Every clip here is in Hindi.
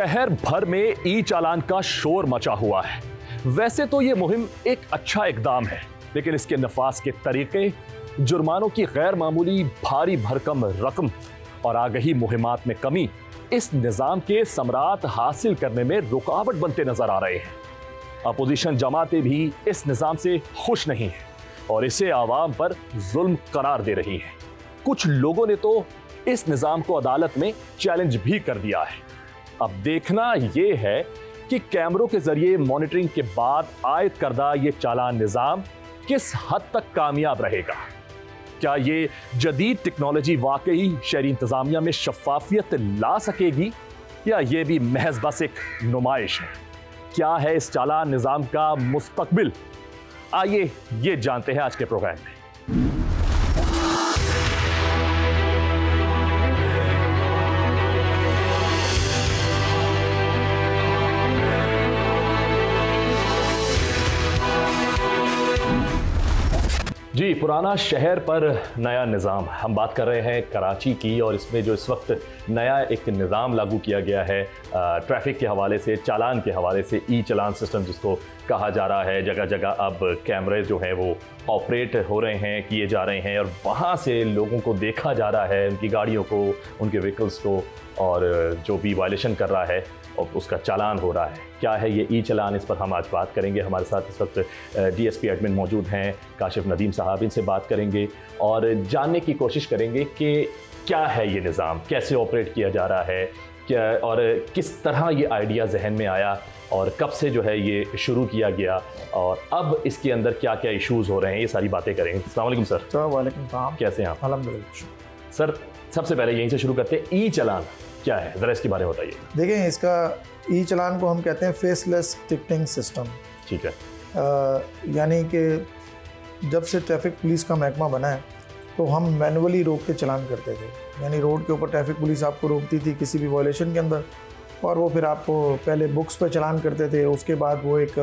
शहर भर में ई चालान का शोर मचा हुआ है। वैसे तो ये मुहिम एक अच्छा इकदाम है, लेकिन इसके नफाज के तरीके, जुर्मानों की गैर मामूली भारी भरकम रकम और आगही मुहिमात में कमी इस निज़ाम के समरात हासिल करने में रुकावट बनते नजर आ रहे हैं। अपोजिशन जमातें भी इस निज़ाम से खुश नहीं हैं और इसे आवाम पर जुल्म करार दे रही हैं। कुछ लोगों ने तो इस निज़ाम को अदालत में चैलेंज भी कर दिया है। अब देखना यह है कि कैमरों के जरिए मॉनिटरिंग के बाद आयद करदा ये चालान निज़ाम किस हद तक कामयाब रहेगा। क्या ये जदीद टेक्नोलॉजी वाकई शहरी इंतजामिया में शफाफियत ला सकेगी या ये भी महज बस एक नुमाइश है? क्या है इस चालान निज़ाम का मुस्तकबिल? आइए ये जानते हैं आज के प्रोग्राम में। जी, पुराना शहर पर नया निज़ाम, हम बात कर रहे हैं कराची की, और इसमें जो इस वक्त नया एक निज़ाम लागू किया गया है ट्रैफिक के हवाले से, चालान के हवाले से, ई चालान सिस्टम जिसको कहा जा रहा है। जगह जगह अब कैमरे जो हैं वो ऑपरेट हो रहे हैं, किए जा रहे हैं, और वहाँ से लोगों को देखा जा रहा है, उनकी गाड़ियों को, उनके व्हीकल्स को, और जो भी वायलेशन कर रहा है और उसका चालान हो रहा है। क्या है ये ई चालान, इस पर हम आज बात करेंगे। हमारे साथ इस वक्त डीएसपी एडमिन मौजूद हैं काशिफ नदीम साहब, इनसे बात करेंगे और जानने की कोशिश करेंगे कि क्या है ये निज़ाम, कैसे ऑपरेट किया जा रहा है, क्या और किस तरह ये आइडिया जहन में आया और कब से जो है ये शुरू किया गया, और अब इसके अंदर क्या क्या इशूज़ हो रहे हैं, ये सारी बातें करेंगे। अस्सलाम वालेकुम सर। वालेकुम सलाम। कैसे हैं आप? अल्हम्दुलिल्लाह। सर, सबसे पहले यहीं से शुरू करते हैं, ई चालान क्या है, ज़रा इसके बारे में बताइए। देखिए, इसका ई चालान को हम कहते हैं फेसलेस टिकटिंग सिस्टम। ठीक है। यानी कि जब से ट्रैफिक पुलिस का महकमा बना है तो हम मैनुअली रोक के चालान करते थे। यानी रोड के ऊपर ट्रैफिक पुलिस आपको रोकती थी किसी भी वायलेशन के अंदर, और वो फिर आपको पहले बुक्स पर चालान करते थे। उसके बाद वो एक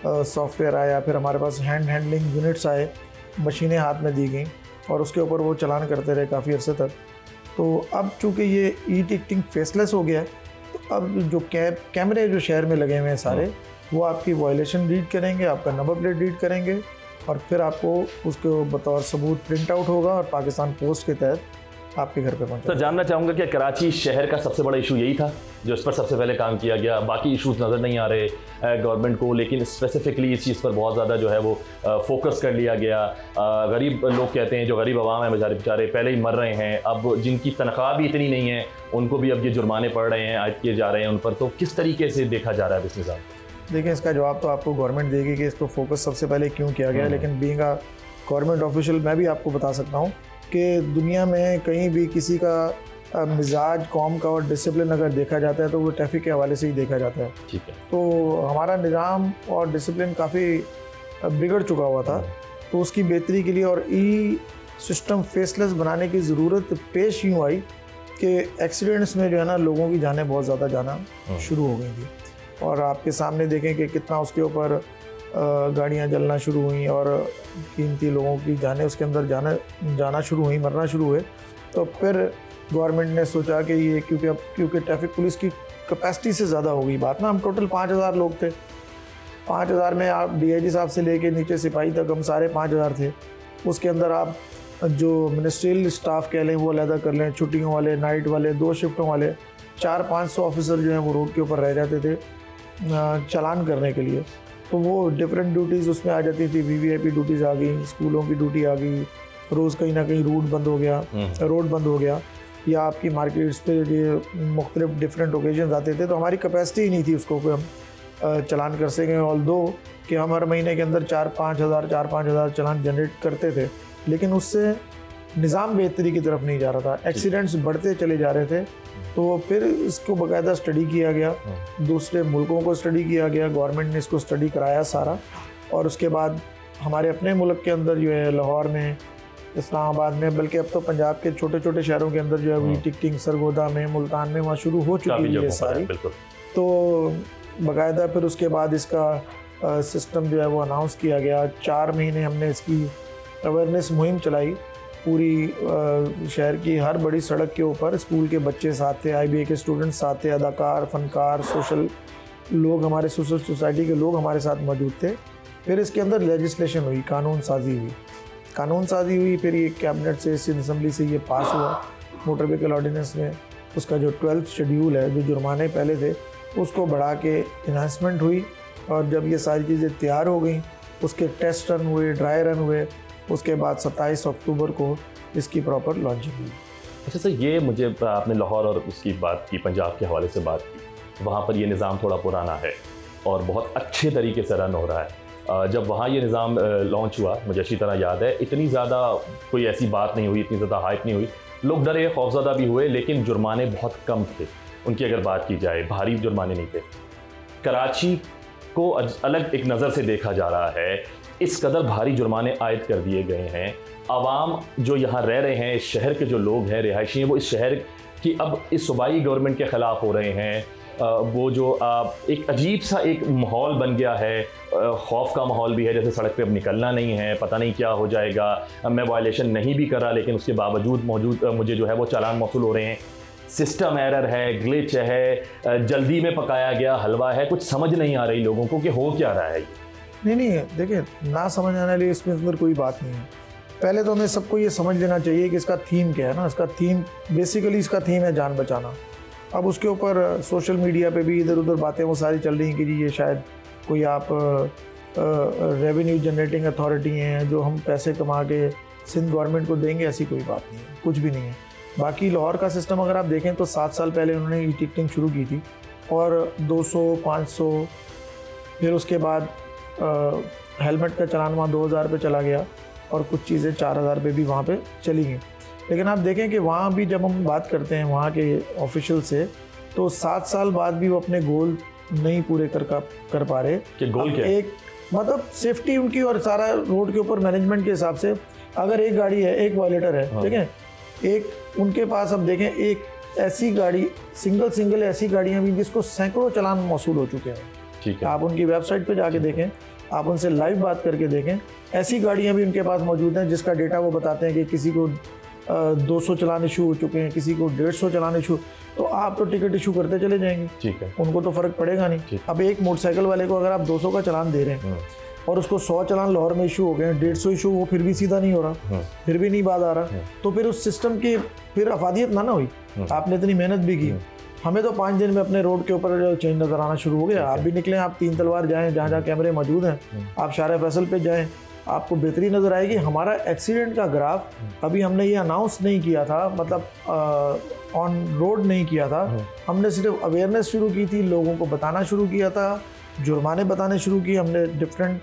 सॉफ्टवेयर आया, फिर हमारे पास हैंड हैंडलिंग यूनिट्स आए, मशीनें हाथ में दी गई और उसके ऊपर वो चालान करते रहे काफ़ी अर्से तक। तो अब चूँकि ये ई टिकटिंग फेसलेस हो गया है, तो अब जो कैमरे जो शहर में लगे हुए हैं सारे, वो आपकी वायलेशन रीड करेंगे, आपका नंबर प्लेट रीड करेंगे, और फिर आपको उसको बतौर सबूत प्रिंट आउट होगा और पाकिस्तान पोस्ट के तहत आपके घर पे पहुंचेगा। सर, जानना चाहूँगा कि कराची शहर का सबसे बड़ा इशू यही था जो इस पर सबसे पहले काम किया गया? बाकी इशूज़ नज़र नहीं आ रहे गवर्नमेंट को, लेकिन स्पेसिफिकली इस चीज़ पर बहुत ज़्यादा जो है वो फोकस कर लिया गया। गरीब लोग कहते हैं, जो गरीब आवाम है बेचारे पहले ही मर रहे हैं, अब जिनकी तनख्वाह भी इतनी नहीं है उनको भी अब ये जुर्माने पड़ रहे हैं, आयद किए जा रहे हैं उन पर। तो किस तरीके से देखा जा रहा है इस निज़ाम? देखिए, इसका जवाब तो आपको गवर्नमेंट देगी कि इसको फोकस सबसे पहले क्यों किया गया, लेकिन बीइंग अ गवर्नमेंट ऑफिशियल मैं भी आपको बता सकता हूँ कि दुनिया में कहीं भी किसी का मिजाज, कौम का और डिसिप्लिन अगर देखा जाता है तो वो ट्रैफिक के हवाले से ही देखा जाता है। ठीक है। तो हमारा निज़ाम और डिसिप्लिन काफ़ी बिगड़ चुका हुआ था, तो उसकी बेहतरी के लिए और ई सिस्टम फेसलेस बनाने की ज़रूरत पेश यूँ आई कि एक्सीडेंट्स में जो है ना लोगों की जानें बहुत ज़्यादा जाना शुरू हो गई थी, और आपके सामने देखें कि कितना उसके ऊपर गाड़ियाँ जलना शुरू हुई और कीमती लोगों की जानें उसके अंदर जाना शुरू हुई, मरना शुरू हुए। तो फिर गवर्नमेंट ने सोचा कि ये क्योंकि ट्रैफिक पुलिस की कैपेसिटी से ज़्यादा हो गई बात ना। हम टोटल 5000 लोग थे, 5000 में आप डीआईजी साहब से लेके नीचे सिपाही तक हम सारे 5000 थे। उसके अंदर आप जो मिनिस्ट्रियल स्टाफ कह लें वो अलहदा कर लें, छुट्टियों वाले, नाइट वाले, 2 शिफ्टों वाले, 400-500 ऑफिसर जो हैं वो रोड के ऊपर रह जाते थे चालान करने के लिए। तो वो डिफरेंट ड्यूटीज़ उसमें आ जाती थी, वीवीआईपी ड्यूटीज़ आ गई, स्कूलों की ड्यूटी आ गई, रोज़ कहीं ना कहीं रोड बंद हो गया, या आपकी मार्केट्स पे ये मुख्तलिफ डिफरेंट ओकेजन आते थे। तो हमारी कैपेसिटी ही नहीं थी उसको कि हम चालान कर सकें, ऑल्दो कि हम हर महीने के अंदर 4-5 हज़ार चालान जनरेट करते थे, लेकिन उससे निज़ाम बेहतरी की तरफ नहीं जा रहा था, एक्सीडेंट्स बढ़ते चले जा रहे थे। तो फिर इसको बाकायदा स्टडी किया गया, दूसरे मुल्कों को स्टडी किया गया, गवर्नमेंट ने इसको स्टडी कराया सारा, और उसके बाद हमारे अपने मुल्क के अंदर जो है लाहौर में, इस्लामाबाद में, बल्कि अब तो पंजाब के छोटे छोटे शहरों के अंदर जो है ई टिकटिंग सरगोदा में, मुल्तान में वहाँ शुरू हो चुकी है सारी। तो बाकायदा फिर उसके बाद इसका सिस्टम जो है वो अनाउंस किया गया। 4 महीने हमने इसकी अवेयरनेस मुहिम चलाई पूरी शहर की हर बड़ी सड़क के ऊपर स्कूल के बच्चे साथ थे, IBA के स्टूडेंट्स साथ थे, अदाकार, फनकार, सोशल लोग, हमारे सोशल सोसाइटी के लोग हमारे साथ मौजूद थे। फिर इसके अंदर लेजिस्लेशन हुई, कानून साजी हुई, फिर ये कैबिनेट से, सिंध असम्बली से ये पास हुआ मोटर व्हीकल ऑर्डिनेंस में। उसका जो 12th शेड्यूल है, जो जुर्माने पहले थे उसको बढ़ा के इन्हांसमेंट हुई, और जब ये सारी चीज़ें तैयार हो गई उसके टेस्ट रन हुए, ड्राई रन हुए, उसके बाद 27 अक्टूबर को इसकी प्रॉपर लॉन्चिंग हुई। अच्छा सर, ये मुझे आपने लाहौर और उसकी बात की, पंजाब के हवाले से बात की, वहाँ पर ये निज़ाम थोड़ा पुराना है और बहुत अच्छे तरीके से रन हो रहा है। जब वहाँ ये निज़ाम लॉन्च हुआ, मुझे अच्छी तरह याद है, इतनी ज़्यादा कोई ऐसी बात नहीं हुई, इतनी ज़्यादा हाइप नहीं हुई, लोग डरे, खौफज़दा भी हुए, लेकिन जुर्माने बहुत कम थे उनकी। अगर बात की जाए, भारी जुर्माने नहीं थे। कराची को अलग एक नज़र से देखा जा रहा है, इस कदर भारी जुर्माने आयद कर दिए गए हैं। आवाम जो यहाँ रह रहे हैं, इस शहर के जो लोग हैं, रिहायशी हैं, वो इस शहर की अब इस सूबाई गवर्नमेंट के ख़िलाफ़ हो रहे हैं। वो जो एक अजीब सा एक माहौल बन गया है, खौफ का माहौल भी है, जैसे सड़क पे अब निकलना नहीं है, पता नहीं क्या हो जाएगा। मैं वायलेशन नहीं भी कर रहा, लेकिन उसके बावजूद मुझे जो है वो चालान मौसूल हो रहे हैं। सिस्टम एरर है, ग्लिच है, जल्दी में पकाया गया हलवा है, कुछ समझ नहीं आ रही लोगों को कि हो क्या रहा है। नहीं, देखिए, ना समझ आने वाली इसमें अंदर कोई बात नहीं है। पहले तो हमें सबको ये समझ लेना चाहिए कि इसका थीम क्या है ना। इसका थीम बेसिकली इसका थीम है जान बचाना। अब उसके ऊपर सोशल मीडिया पे भी इधर उधर बातें वो सारी चल रही हैं कि जी ये शायद कोई आप रेवेन्यू जनरेटिंग अथॉरिटी हैं जो हम पैसे कमा के सिंध गवर्नमेंट को देंगे, ऐसी कोई बात नहीं है, कुछ भी नहीं है। बाकी लाहौर का सिस्टम अगर आप देखें तो 7 साल पहले उन्होंने ई टिकटिंग शुरू की थी, और 200, 500, फिर उसके बाद हेलमेट का चलान वहाँ 2000 पे चला गया, और कुछ चीज़ें 4000 पे भी वहाँ पे चली गई। लेकिन आप देखें कि वहाँ भी जब हम बात करते हैं वहाँ के ऑफिशियल से, तो 7 साल बाद भी वो अपने गोल नहीं पूरे कर पा रहे कि गोल क्या है? एक मतलब सेफ्टी उनकी और सारा रोड के ऊपर मैनेजमेंट के हिसाब से, अगर एक गाड़ी है, एक वायलेटर है, ठीक है, एक उनके पास अब देखें एक ऐसी गाड़ी सिंगल ऐसी गाड़ियाँ भी जिसको सैकड़ों चालान मौसूल हो चुके हैं। ठीक है, आप उनकी वेबसाइट पे जाके देखें, आप उनसे लाइव बात करके देखें, ऐसी गाड़ियाँ भी उनके पास मौजूद हैं जिसका डेटा वो बताते हैं कि किसी को 200 चालान इशू हो चुके हैं, किसी को 150 चालान इशू। तो आप तो टिकट इशू करते चले जाएंगे, ठीक है, उनको तो फ़र्क पड़ेगा नहीं। अब एक मोटरसाइकिल वाले को अगर आप 200 का चालान दे रहे हैं और उसको 100 चालान लाहौर में इशू हो गए हैं, 150 इशू, वो फिर भी सीधा नहीं हो रहा, फिर भी नहीं बात आ रहा, तो फिर उस सिस्टम की फिर अफादियत ना हुई। आपने इतनी मेहनत भी की, हमें तो 5 दिन में अपने रोड के ऊपर चेंज नज़र आना शुरू हो गया। आप भी निकलें, आप 3 तलवार जाएँ, जहाँ जहाँ कैमरे मौजूद हैं, आप शारा फैसल पे जाएँ, आपको बेहतरी नज़र आएगी। हमारा एक्सीडेंट का ग्राफ अभी हमने ये अनाउंस नहीं किया था, मतलब ऑन रोड नहीं किया था, हमने सिर्फ अवेयरनेस शुरू की थी, लोगों को बताना शुरू किया था, जुर्माने बताने शुरू किए हमने। डिफरेंट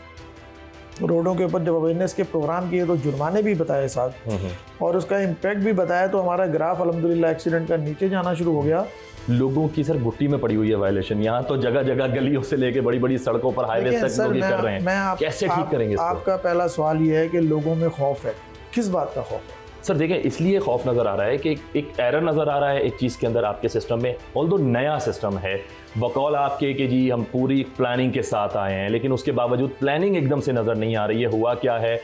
रोडों के ऊपर जब अवेयरनेस के प्रोग्राम किए तो जुर्माने भी बताए साथ, और उसका इम्पैक्ट भी बताया, तो हमारा ग्राफ अल्हम्दुलिल्लाह एक्सीडेंट का नीचे जाना शुरू हो गया। लोगों की सर घुट्टी में पड़ी हुई है वायलेशन, यहाँ तो जगह जगह गलियों से लेके बड़ी बड़ी सड़कों पर हाईवे तक लोग ये कर रहे हैं। कैसे ठीक करेंगे इसको? आपका पहला सवाल ये है कि लोगों में खौफ है, किस बात का खौफ है? सर देखें, इसलिए खौफ नज़र आ रहा है कि एक एरर नज़र आ रहा है एक चीज़ के अंदर आपके सिस्टम में। ऑल्दो नया सिस्टम है, बकौल आपके कि जी हम पूरी प्लानिंग के साथ आए हैं, लेकिन उसके बावजूद प्लानिंग एकदम से नज़र नहीं आ रही है। हुआ क्या है,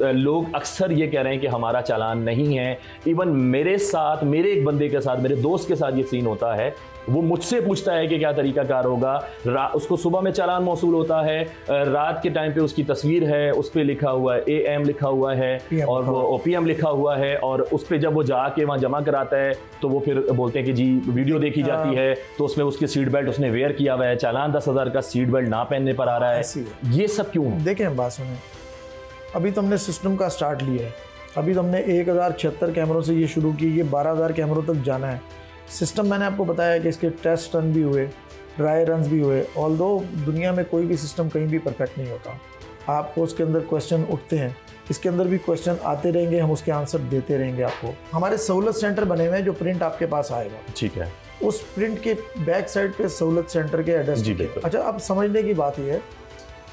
लोग अक्सर ये कह रहे हैं कि हमारा चालान नहीं है। इवन मेरे साथ, मेरे एक बंदे के साथ, मेरे दोस्त के साथ ये सीन होता है, वो मुझसे पूछता है कि क्या तरीकाकार होगा। उसको सुबह में चालान मौसूल होता है, रात के टाइम पे उसकी तस्वीर है, उस पर लिखा हुआ है AM लिखा हुआ है, और वो PM लिखा हुआ है, और उस पर जब वो जाके वहाँ जमा कराता है तो वो फिर बोलते हैं कि जी वीडियो देखी जाती है, तो उसमें उसकी सीट बेल्ट उसने वेयर किया हुआ है, चालान 10,000 का सीट बेल्ट ना पहनने पर आ रहा है। ये सब क्यों? देखें, बात सुने, अभी तो हमने सिस्टम का स्टार्ट लिया है, अभी तो हमने 1076 कैमरों से ये शुरू की, ये 12,000 कैमरों तक जाना है। सिस्टम मैंने आपको बताया कि इसके टेस्ट रन भी हुए, ड्राई रन भी हुए। ऑल्दो दुनिया में कोई भी सिस्टम कहीं भी परफेक्ट नहीं होता, आपको उसके अंदर क्वेश्चन उठते हैं, इसके अंदर भी क्वेश्चन आते रहेंगे, हम उसके आंसर देते रहेंगे आपको। हमारे सहूलत सेंटर बने हुए हैं जो प्रिंट आपके पास आएगा, ठीक है, उस प्रिंट के बैक साइड पे सहूलत सेंटर के एड्रेस। अच्छा, अब समझने की बात यह है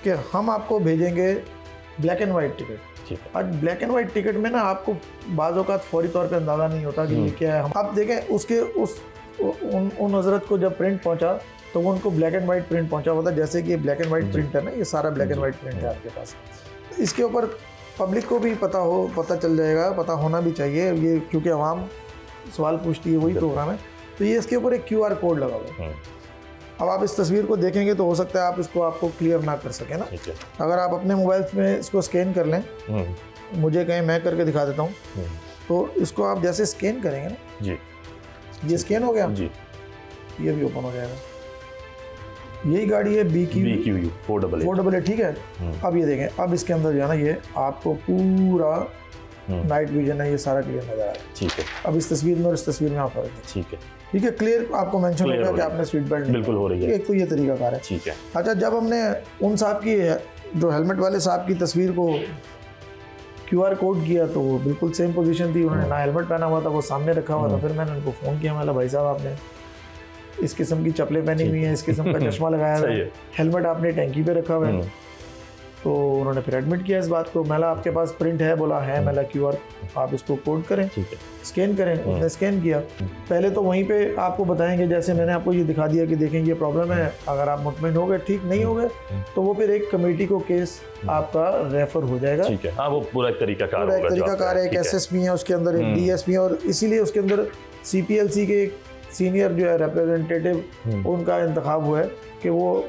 कि हम आपको भेजेंगे ब्लैक एंड वाइट टिकट। आज ब्लैक एंड वाइट टिकट में ना आपको बाज़ औक़ात फौरी तौर पे अंदाज़ा नहीं होता कि ये क्या है। आप देखें, उसके उन हज़रत को जब प्रिंट पहुंचा तो वो उनको ब्लैक एंड वाइट प्रिंट पहुंचा हुआ था, जैसे कि ये ब्लैक एंड वाइट प्रिंट है ना, ये सारा ब्लैक एंड वाइट प्रिंट है आपके पास। इसके ऊपर पब्लिक को भी पता चल जाएगा, पता होना भी चाहिए ये, क्योंकि आवाम सवाल पूछती है, वही प्रोग्राम है। तो ये इसके ऊपर एक QR कोड लगा हुआ है। अब आप इस तस्वीर को देखेंगे तो हो सकता है आप इसको आपको क्लियर ना कर सकें ना। अगर आप अपने मोबाइल में इसको स्कैन कर लें, मुझे कहीं मैं करके दिखा देता हूँ। तो इसको आप जैसे स्कैन करेंगे ना जी, ये स्कैन हो गया जी, ये भी ओपन हो जाएगा। यही गाड़ी है BQ 488, ठीक है। अब ये देखें, अब इसके अंदर जो है ना, ये आपको पूरा नाइट विजन है, ये सारा क्लियर नजर आ रहा है, ठीक है। अब इस तस्वीर में और इस तस्वीर में आप फर्क है, ठीक है, क्लियर आपको मेंशन होगा कि आपने सीट बेल्ट बिल्कुल हो रही है। एक तो ये तरीका कार है, ठीक है। अच्छा, जब हमने उन साहब की, जो हेलमेट वाले साहब की तस्वीर को QR कोड किया तो वो बिल्कुल सेम पोजीशन थी, उन्होंने ना हेलमेट पहना हुआ था, वो सामने रखा हुआ था। फिर मैंने उनको फ़ोन किया, मैंने भाई साहब आपने इस किस्म की चप्पलें पहनी हुई हैं, इस किस्म का चश्मा लगाया हुआ है, हेलमेट आपने टैंकी पे रखा हुआ है। तो उन्होंने फिर एडमिट किया इस बात को। मैंने आपके पास प्रिंट है? बोला है। मैंने QR आप इसको कोड करें, स्कैन करें। उसने स्कैन किया। पहले तो वहीं पे आपको बताएंगे, जैसे मैंने आपको ये दिखा दिया कि देखें ये प्रॉब्लम है, अगर आप मुतमईन हो गए, ठीक नहीं हो गए तो वो फिर एक कमेटी को केस आपका रेफर हो जाएगा, ठीक है। हाँ, वो पूरा एक तरीकाकार है। एक SSP है, उसके अंदर एक DSP है, और इसीलिए उसके अंदर CPLC के एक सीनियर जो है रिप्रेजेंटेटिव, उनका इंतखाब हुआ है कि वो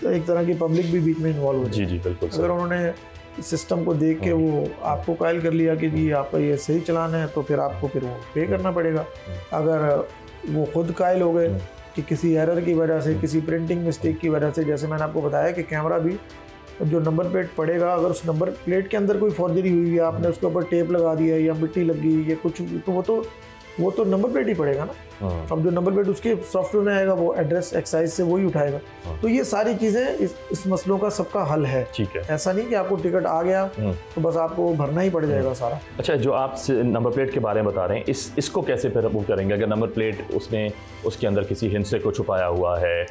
एक तरह की पब्लिक भी बीच में इन्वॉल्व हो जाए। जी बिल्कुल। अगर उन्होंने सिस्टम को देख के वो आपको कायल कर लिया कि जी आपका ये सही चलान है, तो फिर आपको फिर वो पे करना पड़ेगा। अगर वो खुद कायल हो गए कि किसी एरर की वजह से, किसी प्रिंटिंग मिस्टेक की वजह से, जैसे मैंने आपको बताया कि कैमरा भी जो नंबर प्लेट पड़ेगा, अगर उस नंबर प्लेट के अंदर कोई फॉर्जरी हुई है, आपने उसके ऊपर टेप लगा दिया या मिट्टी लग गई या कुछ, तो वो तो नंबर प्लेट ही पड़ेगा ना। अब जो नंबर प्लेट उसके सॉफ्टवेयर में आएगा, वो एड्रेस एक्साइज से वही उठाएगा। तो ये सारी चीज़ें इस मसलों का सबका हल है, ठीक है। ऐसा नहीं कि आपको टिकट आ गया तो बस आपको भरना ही पड़ जाएगा सारा। अच्छा, जो आप नंबर प्लेट के बारे में बता रहे हैं, इसको कैसे फिर वो करेंगे? अगर नंबर प्लेट उसके अंदर किसी हिंसे को छुपाया हुआ है,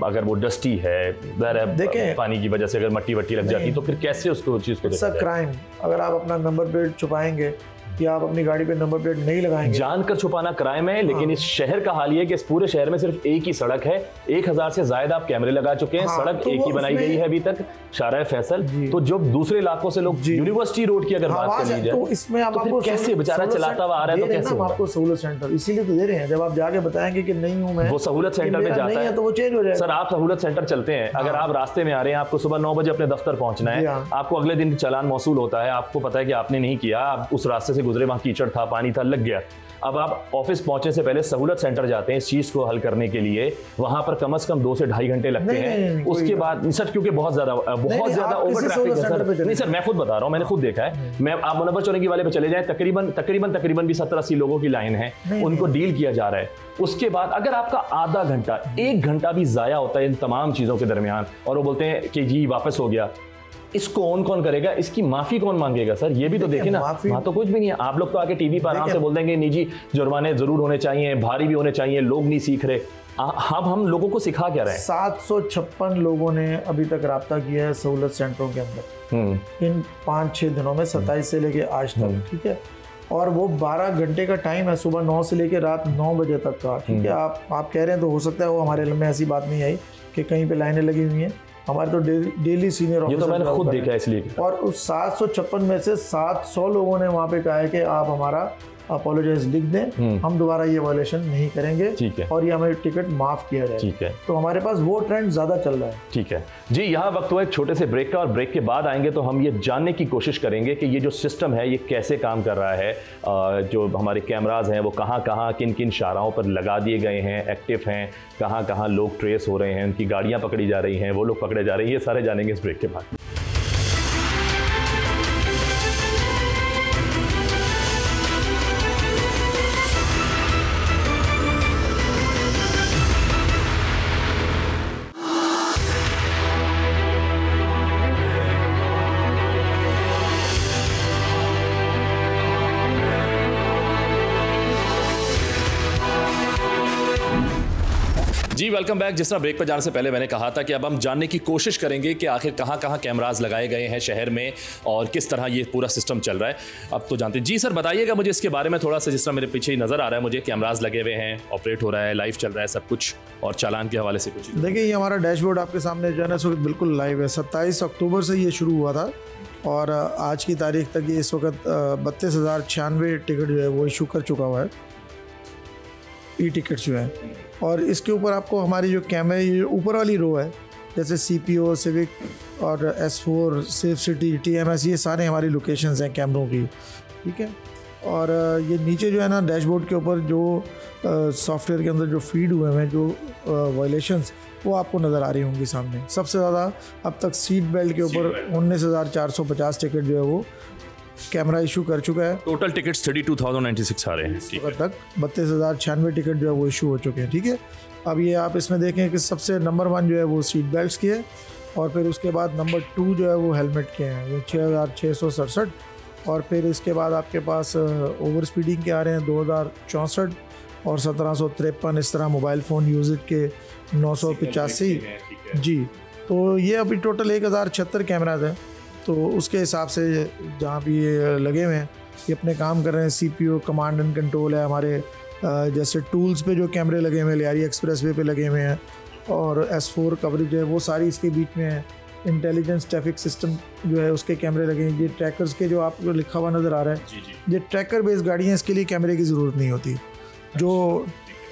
अगर वो डस्टी है, देखें पानी की वजह से अगर मट्टी वट्टी लग जाती, तो फिर कैसे उसको चीज़ को? It's a crime. अगर आप अपना नंबर प्लेट छुपाएंगे या आप अपनी गाड़ी पे नंबर प्लेट नहीं लगाएंगे, जानकर छुपाना क्राइम है। लेकिन इस शहर का हाल ये है कि इस पूरे शहर में सिर्फ एक ही सड़क है, 1000 से ज्यादा आप कैमरे लगा चुके हैं। सड़क तो एक ही बनाई गई है अभी तक, शाहराह फैसल। तो जब दूसरे इलाकों से लोग यूनिवर्सिटी रोड की अगर बात कर लीजिए, तो इसमें आप आपको कैसे बेचारा चलाता हुआ आ रहा है, तो कैसे आपको सहूलत सेंटर इसीलिए तो दे रहे हैं। जब आप जाके बताएंगे कि नहीं हूं मैं, वो सहूलत सेंटर में जाता है तो वो चेंज हो जाएगा। सर, आप सहूलत सेंटर चलते हैं, अगर आप रास्ते में आ रहे हैं, आपको सुबह 9 बजे अपने दफ्तर पहुंचना है, आपको अगले दिन चालान मौसूल होता है, आपको पता है कि आपने नहीं किया, आप उस रास्ते से गुजरे, वहां कीचड़ था, पानी था, लग गया। अब आप ऑफिस पहुंचने से पहले सहूलत सेंटर जाते हैं इस चीज को हल करने के लिए, वहां पर कम से कम 2 से ढाई घंटे लगते हैं। उसके बाद सर, क्योंकि बहुत ज्यादा ओवर ट्रैफिक है सर। नहीं सर, मैं खुद बता रहा हूं, मैंने खुद देखा है। मैं आप मुनव्वर चौराहे वाले पे चले जाएं, तकरीबन भी 70-80 लोगों की लाइन है, उनको डील किया जा रहा है। उसके बाद अगर आपका आधा घंटा, 1 घंटा भी जाया होता है इन तमाम चीजों के दरमियान, और वो बोलते हैं कि जी वापस हो गया, इसको कौन करेगा? इसकी माफी कौन मांगेगा? सर ये भी तो देखें ना, वहां तो कुछ भी नहीं है। आप लोग तो आके टीवी पर आराम से बोल देंगे निजी जुर्माने जरूर होने चाहिए, भारी भी होने चाहिए, लोग नहीं सीख रहे। हम लोगों को सिखा क्या रहे हैं? 756 लोगों ने अभी तक राब्ता किया है सहूलत सेंटरों के अंदर इन 5-6 दिनों में, 27 से लेके आज तक, ठीक है। और वो 12 घंटे का टाइम है, सुबह 9 से लेके रात 9 बजे तक का, ठीक है। आप कह रहे हैं तो हो सकता है वो हमारे इल्म में ऐसी बात नहीं आई कि कहीं पे लाइनें लगी हुई हैं। हमारे तो डेली सीनियर ऑफिसर, ये तो मैंने खुद देखा है इसलिए। और उस 756 में से 700 लोगों ने वहाँ पे कहा है कि आप हमारा अपोलोजाइज लिख दें, हम दोबारा ये वायलेशन नहीं करेंगे, ठीक है, और ये हमारी टिकट माफ किया जाए, ठीक है। तो हमारे पास वो ट्रेंड ज्यादा चल रहा है, ठीक है जी। यहाँ वक्त हुआ एक छोटे से ब्रेक का, और ब्रेक के बाद आएंगे तो हम ये जानने की कोशिश करेंगे कि ये जो सिस्टम है ये कैसे काम कर रहा है। जो हमारे कैमराज हैं वो कहाँ किन किन शाहराहों पर लगा दिए गए हैं, एक्टिव हैं, कहाँ लोग ट्रेस हो रहे हैं, उनकी गाड़ियाँ पकड़ी जा रही हैं, वो लोग पकड़े जा रहे हैं, ये सारे जानेंगे इस ब्रेक के बाद। जी वेलकम बैक। जिस तरह ब्रेक पर जाने से पहले मैंने कहा था कि अब हम जानने की कोशिश करेंगे कि आखिर कहाँ कहाँ कैमराज लगाए गए हैं शहर में और किस तरह ये पूरा सिस्टम चल रहा है। अब तो जानते हैं। जी सर, बताइएगा मुझे इसके बारे में थोड़ा सा। जिस तरह मेरे पीछे ही नज़र आ रहा है मुझे कैमराज लगे हुए हैं, ऑपरेट हो रहा है, लाइव चल रहा है सब कुछ, और चालान के हवाले से कुछ। देखिए, ये हमारा डैशबोर्ड आपके सामने जो है ना इस वक्त बिल्कुल लाइव है। 27 अक्टूबर से ये शुरू हुआ था और आज की तारीख तक ये इस वक्त 32,096 टिकट जो है वो इशू कर चुका हुआ है, ई टिकट जो है। और इसके ऊपर आपको हमारी जो कैमरे, ये ऊपर वाली रो है, जैसे CPO, सिविक और S4, सेफ सिटी, TMS, ये सारे हमारी लोकेशंस हैं कैमरों की, ठीक है। और ये नीचे जो है ना डैशबोर्ड के ऊपर जो सॉफ्टवेयर के अंदर जो फीड हुए हैं, जो वायलेशंस, वो आपको नज़र आ रही होंगी सामने। सबसे ज़्यादा अब तक सीट बेल्ट के ऊपर 19,450 टिकट जो है वो कैमरा इशू कर चुका है। टोटल टिकट्स 32,096 आ रहे हैं। अब तक 32,096 टिकट जो है वो इशू हो चुके हैं, ठीक है। अब ये आप इसमें देखें कि सबसे नंबर 1 जो है वो सीट बेल्ट्स की है, और फिर उसके बाद नंबर 2 जो है वो हेलमेट के हैं, वो 6,667, और फिर इसके बाद आपके पास ओवर स्पीडिंग के आ रहे हैं 2,064 और 1,753। इस तरह मोबाइल फ़ोन यूज़ के 985। जी, तो ये अभी टोटल 1,076 कैमराज हैं। तो उसके हिसाब से जहाँ भी ये लगे हुए हैं ये अपने काम कर रहे हैं। CPO कमांड एंड कंट्रोल है हमारे, जैसे टूल्स पे जो कैमरे लगे हुए हैं, लियारी एक्सप्रेसवे पे लगे हुए हैं, और S4 कवरेज है वो सारी इसके बीच में है। इंटेलिजेंस ट्रैफिक सिस्टम जो है उसके कैमरे लगे हैं। ये ट्रैकर्स के जो आपको लिखा हुआ नज़र आ रहा है, ये ट्रैकर बेस्ड गाड़ियाँ हैं, इसके लिए कैमरे की ज़रूरत नहीं होती। जो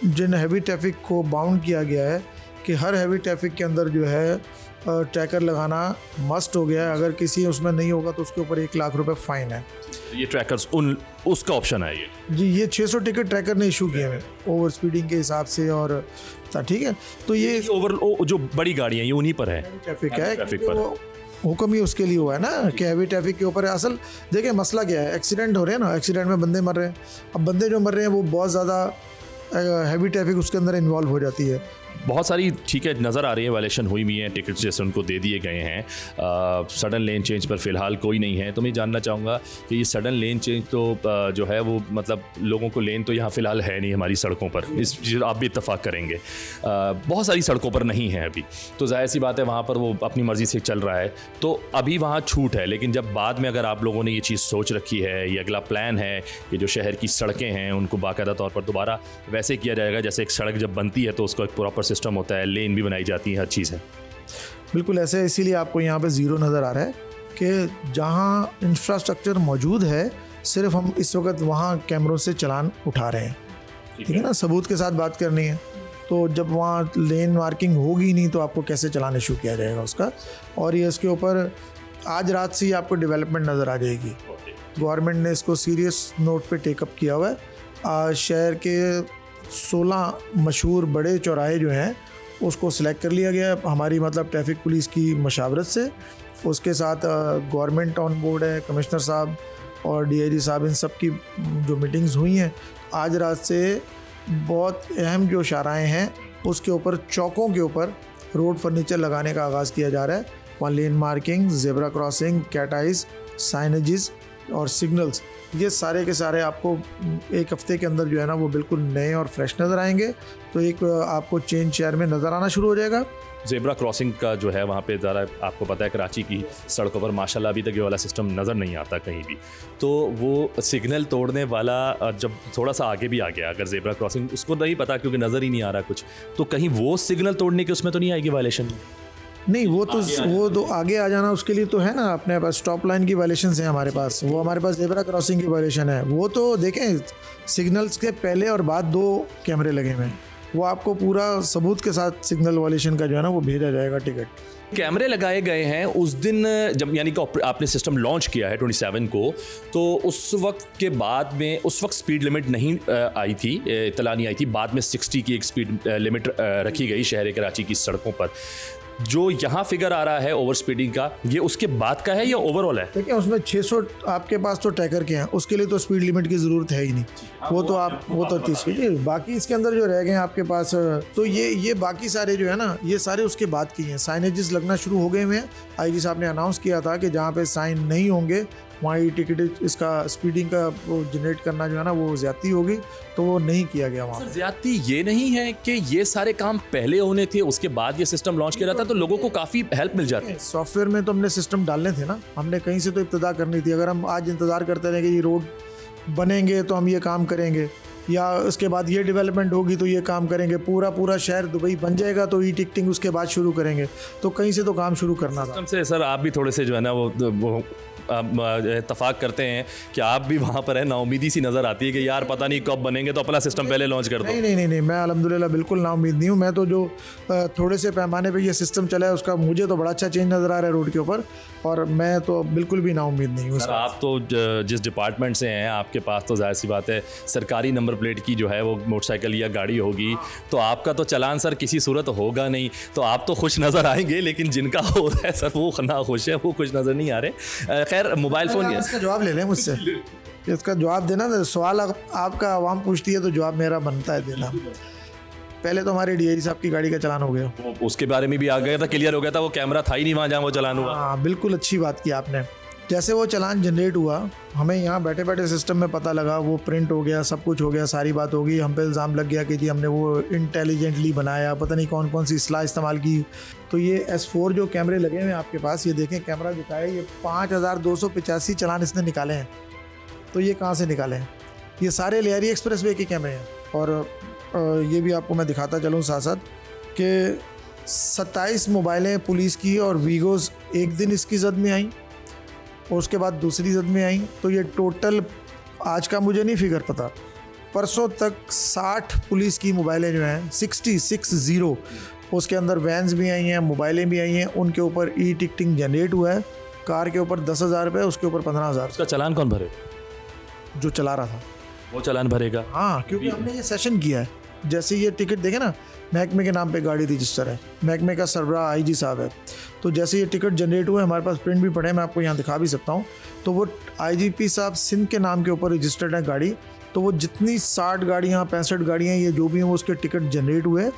जिन हैवी ट्रैफिक को बाउंड किया गया है कि हर हैवी ट्रैफिक के अंदर जो है ट्रैकर लगाना मस्ट हो गया है। अगर किसी उसमें नहीं होगा तो उसके ऊपर 1 लाख रुपए फ़ाइन है। ये ट्रैकर्स उसका ऑप्शन है ये। जी, ये 600 टिकट ट्रैकर ने इशू किए हैं ओवर स्पीडिंग के हिसाब से, और ठीक है। तो ये ओवर जो बड़ी गाड़ियाँ ये उन्हीं पर है, ट्रैफिक है, ट्रैफिक पर हुक्म ही उसके लिए हुआ है ना कि हैवी ट्रैफिक के ऊपर है। असल देखिए मसला क्या है, एक्सीडेंट हो रहे हैं ना, एक्सीडेंट में बंदे मर रहे हैं। अब बंदे जो मर रहे हैं वो बहुत ज़्यादा हैवी ट्रैफिक उसके अंदर इन्वॉल्व हो जाती है। बहुत सारी ठीक है नज़र आ रही है, वायलेशन हुई हुई है, टिकट्स जैसे उनको दे दिए गए हैं। सडन लेन चेंज पर फ़िलहाल कोई नहीं है। तो मैं जानना चाहूँगा कि ये सडन लेन चेंज तो जो है वो मतलब लोगों को लेन तो यहाँ फ़िलहाल है नहीं हमारी सड़कों पर, इस आप भी इत्तेफाक करेंगे। बहुत सारी सड़कों पर नहीं है अभी, तो जाहिर सी बात है वहाँ पर वो अपनी मर्ज़ी से चल रहा है, तो अभी वहाँ छूट है। लेकिन जब बाद में अगर आप लोगों ने ये चीज़ सोच रखी है, ये अगला प्लान है कि जो शहर की सड़कें हैं उनको बाकायदा तौर पर दोबारा वैसे किया जाएगा जैसे एक सड़क जब बनती है तो उसका एक प्रॉपर सिस्टम होता है, लेन भी बनाई जाती है, हर चीज़ है। बिल्कुल ऐसे है, इसीलिए आपको यहाँ पे ज़ीरो नज़र आ रहा है कि जहाँ इंफ्रास्ट्रक्चर मौजूद है सिर्फ हम इस वक्त वहाँ कैमरों से चालान उठा रहे हैं, ठीक है ना। सबूत के साथ बात करनी है, तो जब वहाँ लेन मार्किंग होगी नहीं तो आपको कैसे चालान इशू किया जाएगा उसका। और ये इसके ऊपर आज रात से ही आपको डेवलपमेंट नज़र आ जाएगी। गवर्नमेंट ने इसको सीरियस नोट पे टेकअप किया हुआ है। शहर के 16 मशहूर बड़े चौराहे जो हैं उसको सिलेक्ट कर लिया गया है हमारी मतलब ट्रैफिक पुलिस की मशावरत से। उसके साथ गवर्नमेंट ऑन बोर्ड है, कमिश्नर साहब और DIG साहब, इन सब की जो मीटिंग्स हुई हैं आज रात से, बहुत अहम जो शाराएँ हैं उसके ऊपर, चौकों के ऊपर रोड फर्नीचर लगाने का आगाज़ किया जा रहा है। वहाँ lane marking, zebra crossing, cat eyes, signages और सिग्नल्स, ये सारे के सारे आपको 1 हफ्ते के अंदर जो है ना वो बिल्कुल नए और फ्रेश नज़र आएंगे। तो एक आपको चेंज शहर में नज़र आना शुरू हो जाएगा। जेब्रा क्रॉसिंग का जो है वहाँ पे ज़रा आपको पता है कराची की सड़कों पर माशाल्लाह अभी तक ये वाला सिस्टम नज़र नहीं आता कहीं भी। तो वो सिग्नल तोड़ने वाला जब थोड़ा सा आगे भी आ गया, अगर जेब्रा क्रॉसिंग उसको नहीं पता क्योंकि नज़र ही नहीं आ रहा कुछ, तो कहीं वो सिग्नल तोड़ने के उसमें तो नहीं आएगी वायलेशन? नहीं, वो तो आगे आ जाना उसके लिए तो है ना, अपने पास स्टॉप लाइन की वायलेशन है हमारे पास, वो हमारे पास जेब्रा क्रॉसिंग की वायलेशन है। वो तो देखें सिग्नल्स के पहले और बाद 2 कैमरे लगे हुए हैं, वो आपको पूरा सबूत के साथ सिग्नल वायलेशन का जो है ना वो भेजा जाएगा टिकट। कैमरे लगाए गए हैं उस दिन जब यानी कि आपने सिस्टम लॉन्च किया है 27 को, तो उस वक्त के बाद में उस वक्त स्पीड लिमिट नहीं आई थी, इतला नहीं आई थी। बाद में 60 की एक स्पीड लिमिट रखी गई शहर कराची की सड़कों पर। जो यहाँ फिगर आ रहा है ओवर स्पीडिंग का, ये उसके बाद का है या ओवरऑल है? देखिए उसमें 600 आपके पास तो ट्रैकर के हैं, उसके लिए तो स्पीड लिमिट की ज़रूरत है ही नहीं। वो तो 30 की, बाकी इसके अंदर जो रह गए हैं आपके पास, तो ये बाकी सारे जो है ना ये सारे उसके बाद की हैं। साइनेजेस लगना शुरू हो गए हुए हैं। IG साहब ने अनाउंस किया था कि जहाँ पे साइन नहीं होंगे वहाँ ई टिकट इसका स्पीडिंग का वो जनरेट करना जो है ना वो ज़्यादती होगी, तो वो नहीं किया गया वहाँ। सर ज्यादती ये नहीं है कि ये सारे काम पहले होने थे, उसके बाद ये सिस्टम लॉन्च किया जाता तो लोगों को काफ़ी हेल्प मिल जाती है। सॉफ्टवेयर में तो हमने सिस्टम डालने थे ना, हमने कहीं से तो इब्तदा करनी थी। अगर हम आज इंतज़ार करते रहे कि ये रोड बनेंगे तो हम ये काम करेंगे, या उसके बाद ये डेवलपमेंट होगी तो ये काम करेंगे, पूरा शहर दुबई बन जाएगा तो ई टिकटिंग उसके बाद शुरू करेंगे, तो कहीं से तो काम शुरू करना था। से सर आप भी थोड़े से जो है ना वो इत्तफाक करते हैं कि आप भी वहाँ पर है, नाउमीदी सी नज़र आती है कि यार पता नहीं कब बनेंगे तो अपना सिस्टम पहले लॉन्च कर दो। नहीं, मैं अल्हम्दुलिल्लाह बिल्कुल नाउमीद नहीं हूँ। मैं तो जो थोड़े से पैमाने पे ये सिस्टम चला है उसका मुझे तो बड़ा अच्छा चेंज नज़र आ रहा है रोड के ऊपर, और मैं तो बिल्कुल भी नाउमीद नहीं हूँ। सर आप तो जिस डिपार्टमेंट से हैं, आपके पास तो जाहिर सी बात है सरकारी नंबर प्लेट की जो है वो मोटरसाइकिल या गाड़ी होगी, तो आपका तो चालान सर किसी सूरत होगा नहीं, तो आप तो खुश नज़र आएंगे, लेकिन जिनका हो रहा है सर वो ना खुश है, वो खुश नज़र नहीं आ रहे। खैर मोबाइल फ़ोन इसका जवाब ले लें मुझसे, इसका जवाब देना, सवाल आपका आवाम पूछती है तो जवाब मेरा बनता है देना। पहले तो हमारे डीआईजी साहब की गाड़ी का चालान हो गया, उसके बारे में भी आ गया था, क्लियर हो गया था, वो कैमरा था ही नहीं वहाँ जहाँ वो चालान हुआ। हाँ बिल्कुल अच्छी बात की आपने। जैसे वो चालान जनरेट हुआ, हमें यहाँ बैठे बैठे सिस्टम में पता लगा, वो प्रिंट हो गया, सब कुछ हो गया, सारी बात हो गई। हम पे इल्ज़ाम लग गया कि जी हमने वो इंटेलिजेंटली बनाया, पता नहीं कौन कौन सी इस्लाह इस्तेमाल की। तो ये S4 जो कैमरे लगे हुए हैं आपके पास, ये देखें कैमरा दिखाया, ये 5285 चालान इसने निकाले हैं। तो ये कहाँ से निकाले हैं? ये सारे लियारी एक्सप्रेस वे के कैमरे हैं। और ये भी आपको मैं दिखाता चलूँ साथ साथ कि 27 मोबाइलें पुलिस की और वीगोज़ एक दिन इसकी जद में आई और उसके बाद दूसरी जद में आई। तो ये टोटल आज का मुझे नहीं फिगर पता, परसों तक 60 पुलिस की मोबाइलें जो हैं 60 उसके अंदर वैन्स भी आई हैं, मोबाइलें भी आई हैं, उनके ऊपर ई टिकटिंग जनरेट हुआ है। कार के ऊपर 10,000 रुपये, उसके ऊपर 15,000। उसका चालान कौन भरे? जो चला रहा था वो चालान भरेगा। हाँ, क्योंकि हमने ये सेशन किया है। जैसे ये टिकट देखे ना, महकमे के नाम पे गाड़ी रजिस्टर है, महकमे का सरबराह आईजी साहब है। तो जैसे ये टिकट जनरेट हुए, हमारे पास प्रिंट भी पड़े हैं, मैं आपको यहाँ दिखा भी सकता हूँ। तो वो आईजीपी साहब सिंध के नाम के ऊपर रजिस्टर्ड है गाड़ी। तो वो जितनी 60 गाड़ियाँ 65 गाड़ियाँ ये जो भी हैं वो उसके टिकट जनरेट हुए,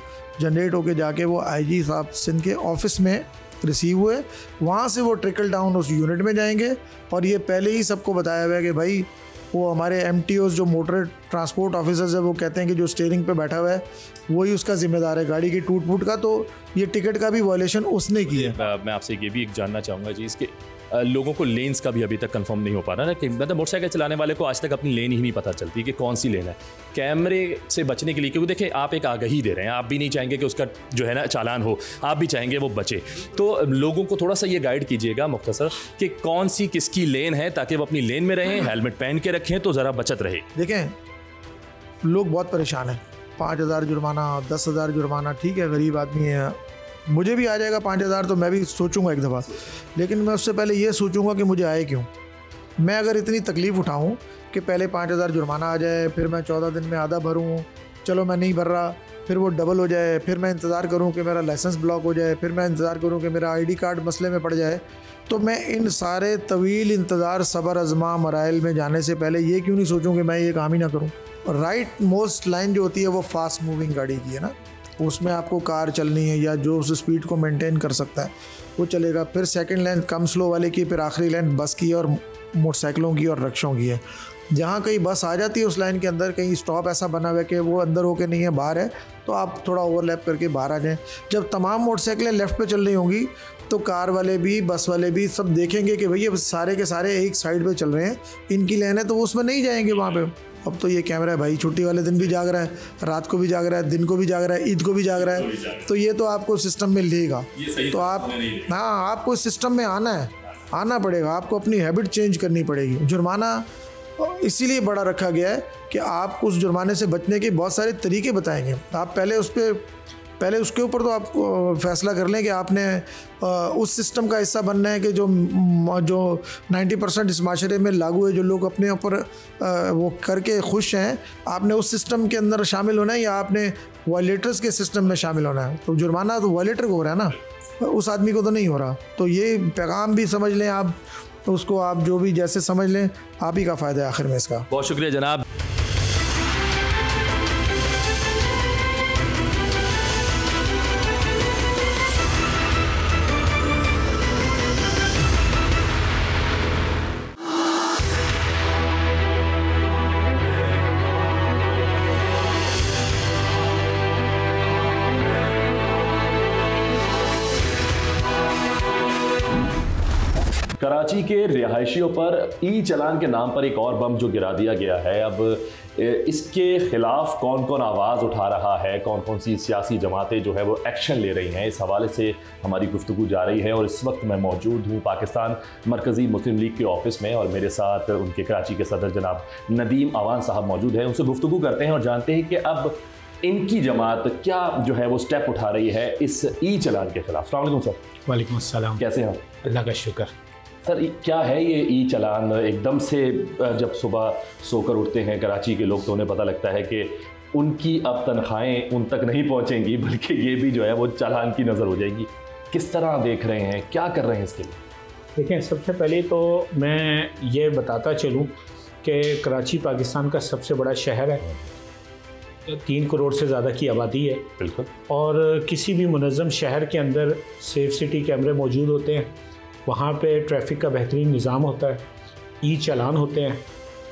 जनरेट होके जाके वो आईजी साहब सिंध के ऑफिस में रिसीव हुए। वहाँ से वो ट्रिकल डाउन उस यूनिट में जाएंगे। और ये पहले ही सबको बताया हुआ है कि भाई वो हमारे MTOs जो मोटर ट्रांसपोर्ट ऑफिसर्स है, वो कहते हैं कि जो स्टीयरिंग पे बैठा हुआ है वही उसका जिम्मेदार है गाड़ी की टूट फूट का। तो ये टिकट का भी वायलेशन उसने की है। मैं आपसे ये भी जानना चाहूँगा जी, इसके लोगों को लेन्स का भी अभी तक कंफर्म नहीं हो पा रहा ना, कि मतलब मोटरसाइकिल चलाने वाले को आज तक अपनी लेन ही नहीं पता चलती कि कौन सी लेन है। कैमरे से बचने के लिए, क्योंकि देखिए आप एक आगाही दे रहे हैं, आप भी नहीं चाहेंगे कि उसका जो है ना चालान हो, आप भी चाहेंगे वो बचे। तो लोगों को थोड़ा सा ये गाइड कीजिएगा मुख्तसर कि कौन सी किसकी लेन है, ताकि वो अपनी लेन में रहें, हेलमेट पहन के रखें तो ज़रा बचत रहे। देखें लोग बहुत परेशान हैं, 5,000 जुर्माना, 10,000 जुर्माना, ठीक है गरीब आदमी है, मुझे भी आ जाएगा 5,000 तो मैं भी सोचूंगा एक दफ़ा, लेकिन मैं उससे पहले ये सोचूंगा कि मुझे आए क्यों। मैं अगर इतनी तकलीफ़ उठाऊं कि पहले 5,000 जुर्माना आ जाए, फिर मैं 14 दिन में आधा भरूं, चलो मैं नहीं भर रहा, फिर वो डबल हो जाए, फिर मैं इंतज़ार करूं कि मेरा लाइसेंस ब्लॉक हो जाए, फिर मैं इंतज़ार करूं कि मेरा ID कार्ड मसले में पड़ जाए, तो मैं इन सारे तवील इंतज़ार, सब्र, अज़मा, मराइल में जाने से पहले ये क्यों नहीं सोचूं कि मैं ये काम ही ना करूं। राइट मोस्ट लाइन जो होती है वो फास्ट मूविंग गाड़ी की है ना, उसमें आपको कार चलनी है या जो उस स्पीड को मेंटेन कर सकता है वो चलेगा। फिर सेकंड लाइन कम स्लो वाले की, फिर आखिरी लाइन बस की और मोटरसाइकिलों की और रिक्शों की है। जहाँ कहीं बस आ जाती है उस लाइन के अंदर, कहीं स्टॉप ऐसा बना हुआ है कि वो अंदर होके नहीं है बाहर है, तो आप थोड़ा ओवरलैप करके बाहर आ जाएं। जब तमाम मोटरसाइकिलें लेफ़्ट पे चल रही होंगी तो कार वाले भी, बस वाले भी सब देखेंगे कि भैया सारे के सारे एक साइड पे चल रहे हैं, इनकी लेन है, तो वो उसमें नहीं जाएंगे वहाँ पे। अब तो ये कैमरा है भाई, छुट्टी वाले दिन भी जाग रहा है, रात को भी जाग रहा है, दिन को भी जाग रहा है, ईद को भी जाग रहा है, तो ये तो आपको सिस्टम में लेगा। तो आप, हाँ, आपको सिस्टम में आना पड़ेगा, आपको अपनी हैबिट चेंज करनी पड़ेगी। जुर्माना इसीलिए बड़ा रखा गया है कि आप उस जुर्माने से बचने के बहुत सारे तरीके बताएंगे। आप पहले उसके ऊपर तो आप फैसला कर लें कि आपने उस सिस्टम का हिस्सा बनना है कि जो 90% इस माशरे में लागू है, जो लोग अपने ऊपर वो करके खुश हैं, आपने उस सिस्टम के अंदर शामिल होना है या आपने वायलेटर्स के सिस्टम में शामिल होना है। तो जुर्माना तो वायलेटर को हो रहा है ना, उस आदमी को तो नहीं हो रहा। तो ये पैगाम भी समझ लें आप, तो उसको आप जो भी जैसे समझ लें, आप ही का फ़ायदा है आखिर में इसका। बहुत शुक्रिया जनाब। कराची के रिहायशियों पर ई चालान के नाम पर एक और बम जो गिरा दिया गया है, अब इसके खिलाफ कौन कौन आवाज़ उठा रहा है, कौन कौन सी सियासी जमातें जो है वो एक्शन ले रही हैं, इस हवाले से हमारी गुफ्तगू जा रही है। और इस वक्त मैं मौजूद हूँ पाकिस्तान मरकज़ी मुस्लिम लीग के ऑफिस में और मेरे साथ उनके कराची के सदर जनाब नदीम अवान साहब मौजूद हैं। उनसे गुफ्तगू करते हैं और जानते हैं कि अब इनकी जमात क्या जो है वो स्टेप उठा रही है इस ई चालान के खिलाफ। अस्सलाम वालेकुम सर। वालेकुम अस्सलाम। कैसे हैं? अल्लाह का शुक्र। सर क्या है ये ई चालान? एकदम से जब सुबह सोकर उठते हैं कराची के लोग तो उन्हें पता लगता है कि उनकी अब तनख्वाहें उन तक नहीं पहुंचेंगी, बल्कि ये भी जो है वो चालान की नज़र हो जाएगी। किस तरह देख रहे हैं, क्या कर रहे हैं इसके लिए? देखें, सबसे पहले तो मैं ये बताता चलूँ कि कराची पाकिस्तान का सबसे बड़ा शहर है, 3 करोड़ से ज़्यादा की आबादी है। बिल्कुल। और किसी भी मुनज़्ज़म शहर के अंदर सेफ सिटी कैमरे मौजूद होते हैं, वहाँ पे ट्रैफिक का बेहतरीन निज़ाम होता है, ई चालान होते हैं।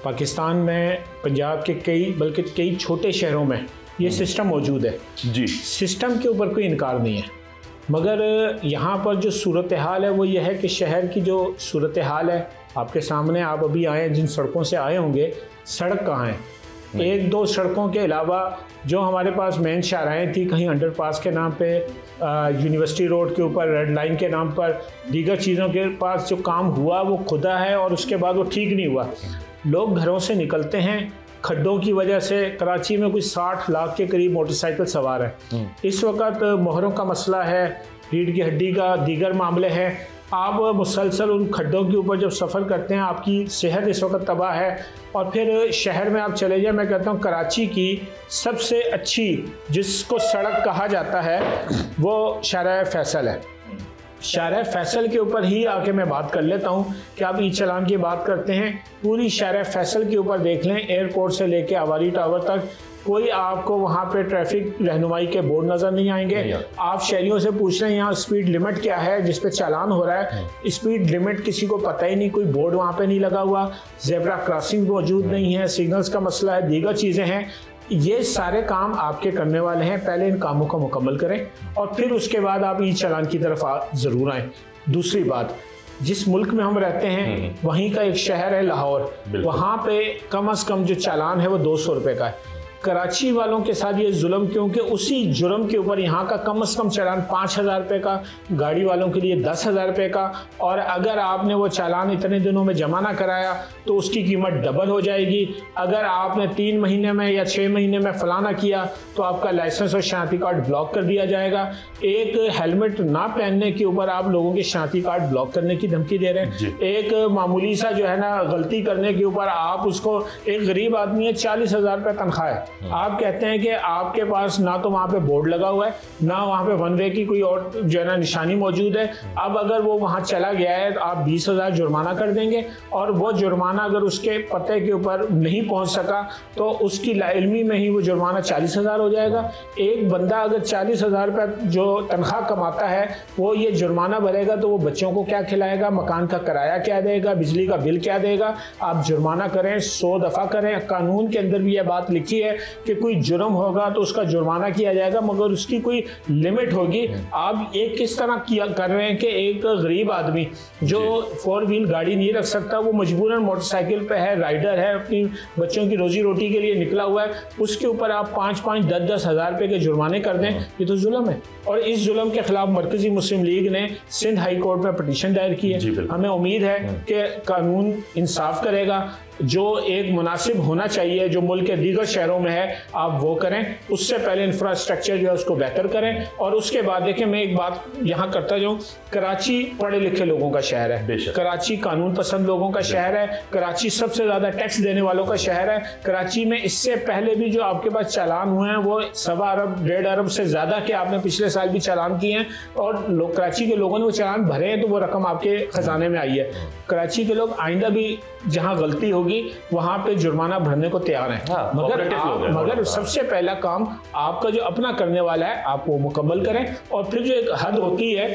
पाकिस्तान में पंजाब के बल्कि कई छोटे शहरों में ये सिस्टम मौजूद है जी। सिस्टम के ऊपर कोई इनकार नहीं है, मगर यहाँ पर जो सूरत हाल है वो ये है कि शहर की जो सूरत हाल है आपके सामने, आप अभी आए जिन सड़कों से आए होंगे, सड़क कहाँ है? 1-2 सड़कों के अलावा जो हमारे पास मेन शाहराहें थी, कहीं अंडरपास के नाम पे, यूनिवर्सिटी रोड के ऊपर रेड लाइन के नाम पर, दीगर चीज़ों के पास जो काम हुआ वो खुदा है और उसके बाद वो ठीक नहीं हुआ। लोग घरों से निकलते हैं खड्डों की वजह से। कराची में कोई 60 लाख के करीब मोटरसाइकिल सवार है। इस वक्त मोहरों का मसला है, रीढ़ की हड्डी का, दीगर मामले हैं। आप मुसलसल उन खड्डों के ऊपर जब सफ़र करते हैं, आपकी सेहत इस वक्त तबाह है। और फिर शहर में आप चले जाए, मैं कहता हूँ कराची की सबसे अच्छी जिसको सड़क कहा जाता है वो शाहराह फैसल है। शाहराह फैसल के ऊपर ही आके मैं बात कर लेता हूँ कि आप ई चालान की बात करते हैं, पूरी शाहराह फैसल के ऊपर देख लें, एयरपोर्ट से लेके आवारी टावर तक कोई आपको वहाँ पे ट्रैफिक रहनुमाई के बोर्ड नज़र नहीं आएंगे। आप शहरियों से पूछ रहे हैं यहाँ स्पीड लिमिट क्या है जिस पे चालान हो रहा है, स्पीड लिमिट किसी को पता ही नहीं, कोई बोर्ड वहाँ पे नहीं लगा हुआ, ज़ेब्रा क्रॉसिंग मौजूद नहीं है, सिग्नल्स का मसला है, दीगर चीज़ें हैं। ये सारे काम आपके करने वाले हैं। पहले इन कामों को मुकम्मल करें और फिर उसके बाद आप ई चालान की तरफ ज़रूर आएँ। दूसरी बात, जिस मुल्क में हम रहते हैं वहीं का एक शहर है लाहौर, वहाँ पे कम से कम जो चालान है वो 200 रुपये का है। कराची वालों के साथ ये जुल्म, क्योंकि उसी जुर्म के ऊपर यहाँ का कम से कम चालान 5,000 रुपये का, गाड़ी वालों के लिए 10,000 रुपये का। और अगर आपने वो चालान इतने दिनों में जमा ना कराया तो उसकी कीमत डबल हो जाएगी। अगर आपने 3 महीने में या 6 महीने में फलाना किया तो आपका लाइसेंस और शनाख्ती कार्ड ब्लॉक कर दिया जाएगा। एक हेलमेट ना पहनने के ऊपर आप लोगों के शनाख्ती कार्ड ब्लॉक करने की धमकी दे रहे हैं। एक मामूली सा जो है ना गलती करने के ऊपर आप उसको, एक गरीब आदमी है, 40,000 रुपये तनख्वाह है, आप कहते हैं कि आपके पास ना तो वहाँ पे बोर्ड लगा हुआ है, ना वहाँ पे 1 वे की कोई और जो है ना निशानी मौजूद है। अब अगर वो वहाँ चला गया है तो आप 20,000 जुर्माना कर देंगे, और वो जुर्माना अगर उसके पते के ऊपर नहीं पहुँच सका तो उसकी लाइल्मी में ही वो जुर्माना 40,000 हो जाएगा। एक बंदा अगर 40,000 रुपये जो तनख्वाह कमाता है वो ये जुर्माना भरेगा तो वो बच्चों को क्या खिलाएगा, मकान का किराया क्या देगा, बिजली का बिल क्या देगा? आप जुर्माना करें, 100 दफ़ा करें। कानून के अंदर भी यह बात लिखी है कि कोई जुर्म होगा तो उसका जुर्माना किया जाएगा, मगर उसकी कोई लिमिट होगी। आप एक किस तरह किया कर रहे हैं कि एक गरीब आदमी जो 4 व्हील गाड़ी नहीं रख सकता, वो मजबूरन मोटरसाइकिल पे है, राइडर है, अपनी बच्चों की रोजी रोटी के लिए निकला हुआ है, उसके ऊपर आप 5-5, 10-10 हज़ार रुपये के जुर्माने कर दें, ये तो जुल्म है। और इस जुल्म के खिलाफ मरकजी मुस्लिम लीग ने सिंध हाई कोर्ट में पटिशन दायर की है। हमें उम्मीद है कि कानून इंसाफ करेगा, जो एक मुनासिब होना चाहिए, जो मुल्क के दीगर शहरों में है, आप वो करें। उससे पहले इंफ्रास्ट्रक्चर जो है उसको बेहतर करें, और उसके बाद देखें, मैं एक बात यहाँ करता जाऊँ, कराची पढ़े लिखे लोगों का शहर है, कराची कानून पसंद लोगों का शहर है, कराची सबसे ज़्यादा टैक्स देने वालों का शहर है। कराची में इससे पहले भी जो आपके पास चालान हुए हैं वो 1.25 अरब 1.5 अरब से ज़्यादा के आपने पिछले साल भी चालान किए हैं, और कराची के लोगों ने वो चालान भरे हैं तो वो रकम आपके खजाने में आई है। कराची के लोग आइंदा भी जहां गलती होगी वहां पे जुर्माना भरने को तैयार हैं। मगर सबसे पहला काम आपका जो अपना करने वाला है आप वो मुकम्मल करें, और फिर जो एक हद होती है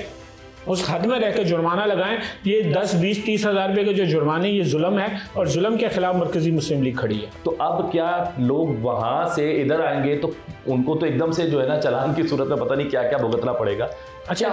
उस हद में रहकर जुर्माना लगाएं। ये 10, 20, 30 हज़ार रुपये के जो जुर्माने, ये जुल्म है और जुल्म के खिलाफ मरकजी मुस्लिम लीग खड़ी है। तो अब क्या लोग वहां से इधर आएंगे तो उनको तो एकदम से जो है ना चालान की सूरत में पता नहीं क्या क्या भुगतना पड़ेगा। अच्छा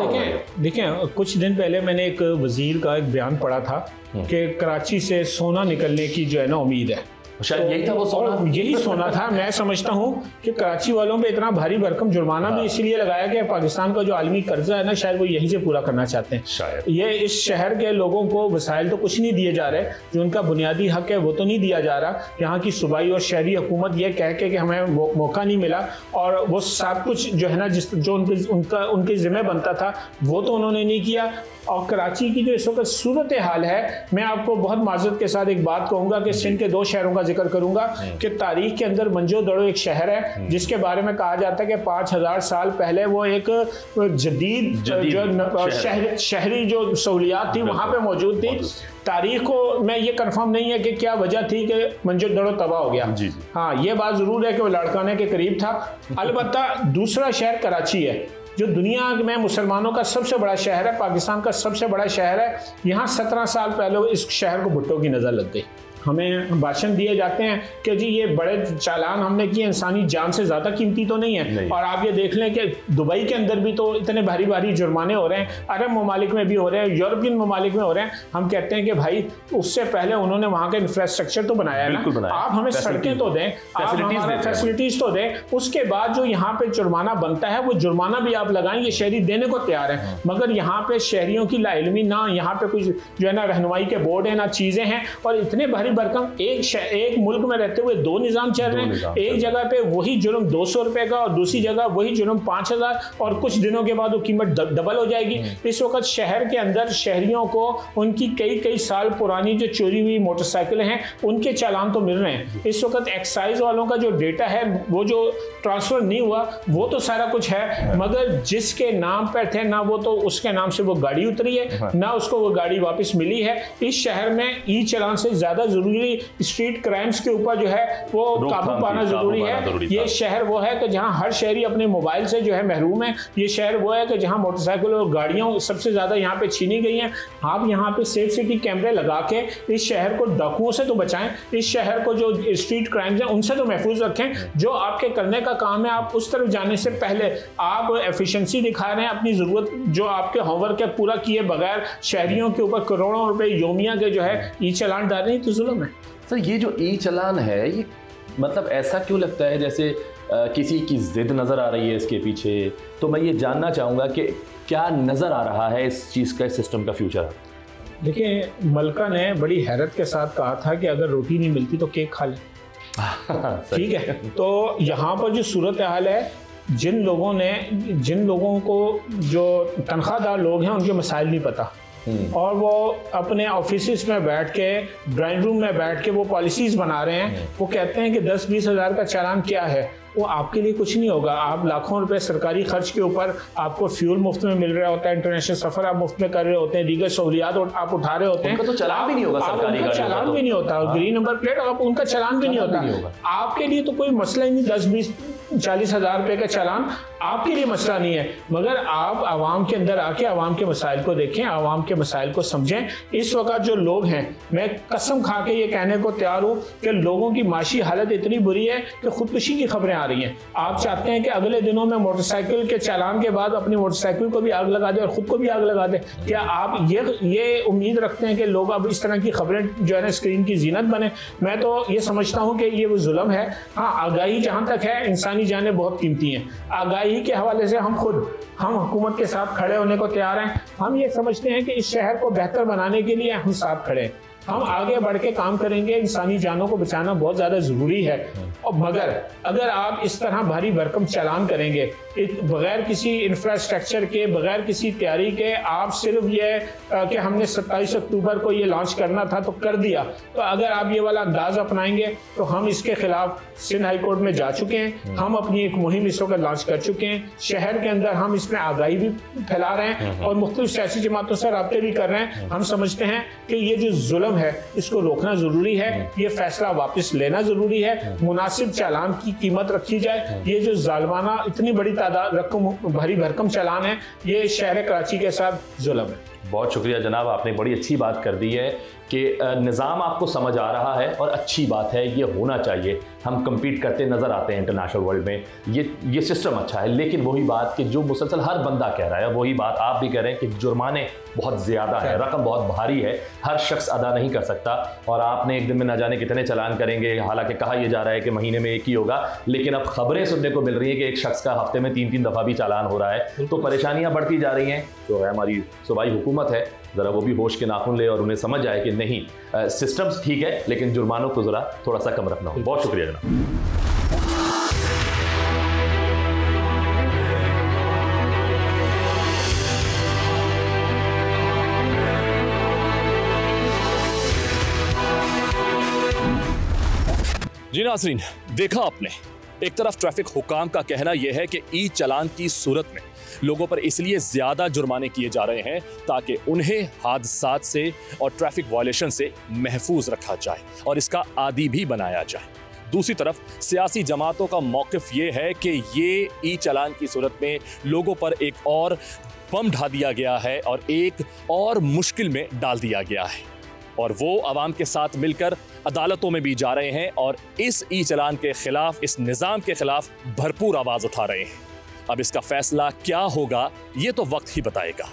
देखें कुछ दिन पहले मैंने एक वजीर का एक बयान पढ़ा था कि कराची से सोना निकलने की जो है ना उम्मीद है, शायद यही था वो सोना, यही सोना था। मैं समझता हूँ कि कराची वालों पे इतना भारी भरकम जुर्माना भी इसलिए लगाया कि पाकिस्तान का जो आलमी कर्जा है ना, शायद वो यहीं से पूरा करना चाहते हैं। शायद ये इस शहर के लोगों को वसाइल तो कुछ नहीं दिए जा रहे, जो उनका बुनियादी हक है वो तो नहीं दिया जा रहा। यहाँ की सूबाई और शहरी हुकूमत ये कह के कि हमें मौका नहीं मिला और वो सब कुछ जो है ना जो उनके जिम्मे बनता था वो तो उन्होंने नहीं किया। और कराची की जो इस वक्त सूरत हाल है, मैं आपको बहुत माजरत के साथ एक बात कहूँगा कि सिंध के 2 शहरों का जिक्र करूँगा कि तारीख के अंदर मंजो दड़ो एक शहर है जिसके बारे में कहा जाता है कि 5000 साल पहले वो एक जदीद जो शहरी जो सहूलियात थी वहाँ पे मौजूद थी। तारीख को मैं ये कंफर्म नहीं है कि क्या वजह थी कि मंजो दड़ो तबाह हो गया। हाँ, ये बात ज़रूर है कि वो लाड़काने के करीब था। अलबत्ता दूसरा शहर कराची है जो दुनिया में मुसलमानों का सबसे बड़ा शहर है, पाकिस्तान का सबसे बड़ा शहर है। यहाँ 17 साल पहले इस शहर को भुट्टो की नज़र लग गई। हमें भाषण दिए जाते हैं कि जी ये बड़े चालान हमने किए, इंसानी जान से ज़्यादा कीमती तो नहीं है। और आप ये देख लें कि दुबई के अंदर भी तो इतने भारी भारी जुर्माने हो रहे हैं, अरब ममालिक में भी हो रहे हैं, यूरोपियन ममालिक में हो रहे हैं। हम कहते हैं कि भाई उससे पहले उन्होंने वहाँ का इंफ्रास्ट्रक्चर तो बनाया है ना, आप हमें सड़कें तो दें, आप हमारा फैसिलिटीज़ तो दें, उसके बाद जो यहाँ पे जुर्माना बनता है वो जुर्माना भी आप लगाएं। ये शहरी देने को तैयार है, मगर यहाँ पे शहरियों की लाइल्मी ना, यहाँ पे कुछ जो है ना रहनुमाई के बोर्ड है ना चीज़ें हैं, और इतने भारी भरकम एक मुल्क में रहते हुए 2 निज़ाम चल रहे हैं। एक जगह पे वही जुर्म 200 रुपए का और दूसरी जगह वही जुर्म 5000 और कुछ दिनों के बाद वो कीमत डबल हो जाएगी। इस वक्त शहर के अंदर शहरियों को उनकी कई साल पुरानी जो चोरी हुई मोटरसाइकिलें हैं उनके चालान तो मिल रहे हैं। इस वक्त एक्साइज वालों का जो डेटा है वो जो ट्रांसफर नहीं हुआ वो तो सारा कुछ है, मगर जिसके नाम पर थे ना वो तो उसके नाम से वो गाड़ी उतरी है ना उसको वो गाड़ी वापस मिली है। इस शहर में ई चालान से ज्यादा जरूरी स्ट्रीट क्राइम्स के ऊपर जो है वो काबू पाना जरूरी है। ये शहर वो है कि जहां हर शहरी अपने मोबाइल से जो है महरूम है। ये शहर वो है कि जहां मोटरसाइकिल और गाड़ियां सबसे ज्यादा यहाँ पे छीनी गई हैं। आप यहाँ पे सेफ सिटी कैमरे लगा के इस शहर को डाकुओं से तो बचाएं, इस शहर को जो स्ट्रीट क्राइम्स हैं उनसे तो महफूज रखें। जो आपके करने का काम है आप उस तरफ जाने से पहले आप एफिशिएंसी दिखा रहे हैं, अपनी जरूरत जो आपके होमवर्क है पूरा किए बगैर शहरियों के ऊपर करोड़ों रुपए योमिया के जो है ई चालान डाल रहे हैं, तो जुल्म है। सर ये जो ई चालान है ये मतलब ऐसा क्यों लगता है जैसे किसी की जिद नज़र आ रही है इसके पीछे? तो मैं ये जानना चाहूँगा कि क्या नज़र आ रहा है इस चीज़ का, इस सिस्टम का फ्यूचर? देखिए, मलका ने बड़ी हैरत के साथ कहा था कि अगर रोटी नहीं मिलती तो केक खा ले। ठीक है, तो यहाँ पर जो सूरत हाल है, जिन लोगों को जो तनख्वाहदार लोग हैं उनके मसाइल नहीं पता और वो अपने ऑफिस में बैठ के ड्राइंग रूम में बैठ के वो पॉलिसीज बना रहे हैं। वो कहते हैं कि 10-20 हज़ार का चालान क्या है, वो आपके लिए कुछ नहीं होगा। आप लाखों रुपए सरकारी खर्च के ऊपर आपको फ्यूल मुफ्त में मिल रहा होता है, इंटरनेशनल सफ़र आप मुफ्त में कर रहे होते हैं, दीगर सहूलियात आप उठा रहे होते हैं, तो चालान भी नहीं होगा, सरकारी चालान भी नहीं होता, ग्रीन नंबर प्लेट आप उनका चालान भी नहीं होता। आपके लिए तो कोई मसला ही नहीं, 10-20-40 हज़ार रुपये का चालान आपके लिए मसला नहीं है। मगर आप आवाम के अंदर आके आवाम के मसाइल को देखें, आवाम के मसाइल को समझें। इस वक्त जो लोग हैं, मैं कसम खा के ये कहने को तैयार हूँ कि लोगों की माशी हालत इतनी बुरी है कि खुदकुशी की खबरें आ रही हैं। आप चाहते हैं कि अगले दिनों में मोटरसाइकिल के चालान के बाद अपनी मोटरसाइकिल को भी आग लगा दे और खुद को भी आग लगा दे। क्या आप ये उम्मीद रखते हैं कि लोग अब इस तरह की खबरें जो है ना स्क्रीन की जीनत बने? मैं तो ये समझता हूँ कि ये वो जुल्म है। हाँ, आगाही जहाँ तक है, इंसानी जानें बहुत कीमती हैं। आगाही के हवाले से हम हुकूमत के साथ खड़े होने को तैयार हैं। हम ये समझते हैं कि इस शहर को बेहतर बनाने के लिए हम साथ खड़े हैं, हम आगे बढ़ के काम करेंगे। इंसानी जानों को बचाना बहुत ज़्यादा ज़रूरी है। और मगर अगर आप इस तरह भारी भरकम चालान करेंगे बगैर किसी इंफ्रास्ट्रक्चर के, बगैर किसी तैयारी के, आप सिर्फ ये कि हमने 27 अक्टूबर को ये लॉन्च करना था तो कर दिया, तो अगर आप ये वाला अंदाज अपनाएंगे तो हम इसके खिलाफ सिंध हाई कोर्ट में जा चुके हैं। हम अपनी एक मुहिम इस वक्त लॉन्च कर चुके हैं। शहर के अंदर हम इसमें आगाही भी फैला रहे हैं और मुख्तलिफ सियासी जमातों से राब्ते भी कर रहे हैं। हम समझते हैं कि ये जो जुल्म जुल्म है इसको रोकना ज़रूरी है, ये फैसला वापस लेना ज़रूरी है, मुनासिब चालान की कीमत रखी जाए। ये जो जालमाना इतनी बड़ी तादाद रकम भरी भरकम चालान है, ये शहर कराची के साथ जुल्म है। बहुत शुक्रिया जनाब, आपने बड़ी अच्छी बात कर दी है कि निज़ाम आपको समझ आ रहा है और अच्छी बात है, ये होना चाहिए। हम कम्पीट करते नज़र आते हैं इंटरनेशनल वर्ल्ड में, ये सिस्टम अच्छा है। लेकिन वही बात कि जो मुसलसल हर बंदा कह रहा है, वही बात आप भी कह रहे हैं कि जुर्माने बहुत ज़्यादा है, रकम बहुत भारी है, हर शख्स अदा नहीं कर सकता। और आपने एक दिन में ना जाने कितने चालान करेंगे, हालांकि कहा यह जा रहा है कि महीने में एक ही होगा, लेकिन अब खबरें सुनने को मिल रही हैं कि एक शख्स का हफ्ते में 3-3 दफ़ा भी चालान हो रहा है। तो परेशानियाँ बढ़ती जा रही हैं। तो है हमारी सूबाई हुकूमत है, ज़रा वो भी होश के नाखून ले और उन्हें समझ आए कि नहीं, सिस्टम्स ठीक है लेकिन जुर्मानों को ज़रा थोड़ा सा कम रखना हो। बहुत शुक्रिया जनाब। जी नाज़रीन, देखा आपने, एक तरफ ट्रैफिक हुकाम का कहना यह है कि ई चालान की सूरत में लोगों पर इसलिए ज्यादा जुर्माने किए जा रहे हैं ताकि उन्हें हादसात से और ट्रैफिक वायलेशन से महफूज रखा जाए और इसका आदी भी बनाया जाए। दूसरी तरफ सियासी जमातों का मौक़िफ़ ये है कि ये ई चालान की सूरत में लोगों पर एक और बम ढा दिया गया है और एक और मुश्किल में डाल दिया गया है, और वो आवाम के साथ मिलकर अदालतों में भी जा रहे हैं और इस ई चालान के खिलाफ, इस निज़ाम के खिलाफ भरपूर आवाज़ उठा रहे हैं। अब इसका फैसला क्या होगा ये तो वक्त ही बताएगा।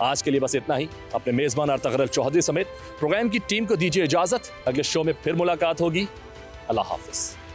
आज के लिए बस इतना ही। अपने मेज़बान अर्तगरल चौधरी समेत प्रोग्राम की टीम को दीजिए इजाज़त। अगले शो में फिर मुलाकात होगी। अल्लाह हाफ़िज़।